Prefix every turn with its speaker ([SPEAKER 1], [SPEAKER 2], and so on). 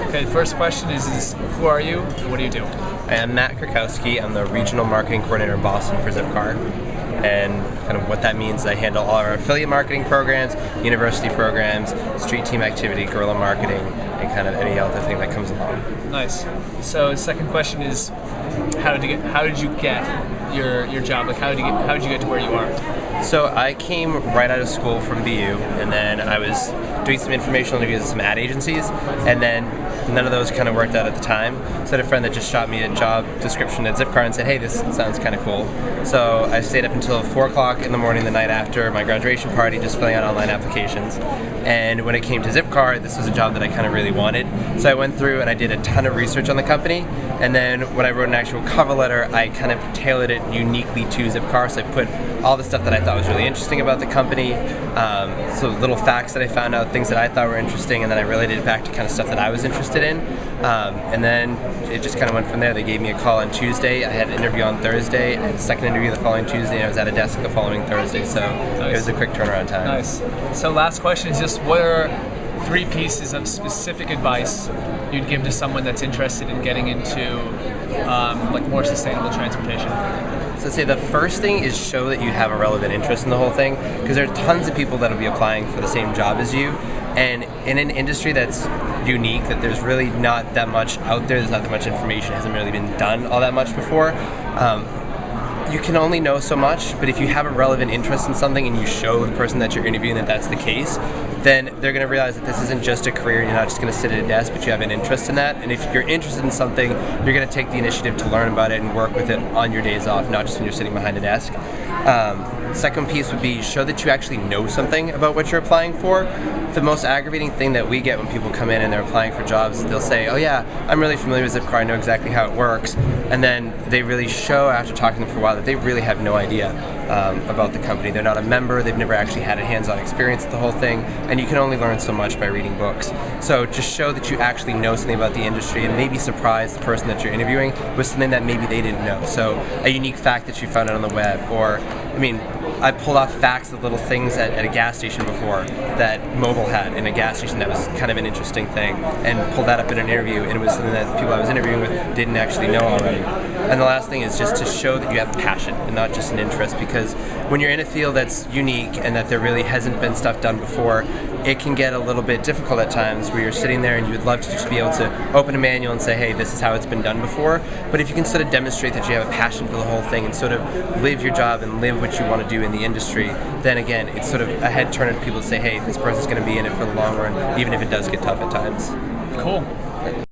[SPEAKER 1] Okay, first question is who are you and what do you do?
[SPEAKER 2] I am Matt Krakowski. I'm the Regional Marketing Coordinator in Boston for Zipcar. And kind of what that means, I handle all our affiliate marketing programs, university programs, street team activity, guerrilla marketing, and kind of any other thing that comes along.
[SPEAKER 1] Nice. So the second question is how did you get your job? Like how did you get to where you are?
[SPEAKER 2] So I came right out of school from BU, and then I was doing some informational interviews at some ad agencies, and then none of those kind of worked out at the time. So I had a friend that just shot me a job description at Zipcar and said, hey, this sounds kind of cool. So I stayed up until 4 o'clock in the morning the night after my graduation party just filling out online applications. And when it came to Zipcar, this was a job that I kind of really wanted. So I went through and I did a ton of research on the company, and then when I wrote an actual cover letter, I kind of tailored it uniquely to Zipcar. So I put all the stuff that I thought was really interesting about the company, so little facts that I found out, things that I thought were interesting, and then I related it back to kind of stuff that I was interested in. And then it just kind of went from there. They gave me a call on Tuesday. I had an interview on Thursday. I had a second interview the following Tuesday, and I was at a desk the following Thursday. So It was a quick turnaround time.
[SPEAKER 1] Nice. So last question is just what are 3 pieces of specific advice you'd give to someone that's interested in getting into like more sustainable transportation?
[SPEAKER 2] So I'd say the first thing is show that you have a relevant interest in the whole thing, because there are tons of people that will be applying for the same job as you, and in an industry that's unique, that there's really not that much out there's not that much information, hasn't really been done all that much before. You can only know so much, but if you have a relevant interest in something and you show the person that you're interviewing that that's the case, then they're going to realize that this isn't just a career, you're not just going to sit at a desk, but you have an interest in that. And if you're interested in something, you're going to take the initiative to learn about it and work with it on your days off, not just when you're sitting behind a desk. Second piece would be show that you actually know something about what you're applying for. The most aggravating thing that we get when people come in and they're applying for jobs, they'll say, oh yeah, I'm really familiar with Zipcar, I know exactly how it works, and then they really show after talking to them for a while that they really have no idea about the company. They're not a member, they've never actually had a hands-on experience with the whole thing, and you can only learn so much by reading books. So just show that you actually know something about the industry and maybe surprise the person that you're interviewing with something that maybe they didn't know. So a unique fact that you found out on the web, or, I mean, I pulled off facts of little things at a gas station before that Mobile had in a gas station that was kind of an interesting thing, and pulled that up in an interview, and it was something that people I was interviewing with didn't actually know already. And the last thing is just to show that you have passion and not just an interest, because when you're in a field that's unique and that there really hasn't been stuff done before, it can get a little bit difficult at times where you're sitting there and you would love to just be able to open a manual and say, hey, this is how it's been done before. But if you can sort of demonstrate that you have a passion for the whole thing and sort of live your job and live what you want to do in the industry, then again, it's sort of a head turner to people to say, hey, this person's going to be in it for the long run, even if it does get tough at times.
[SPEAKER 1] Cool.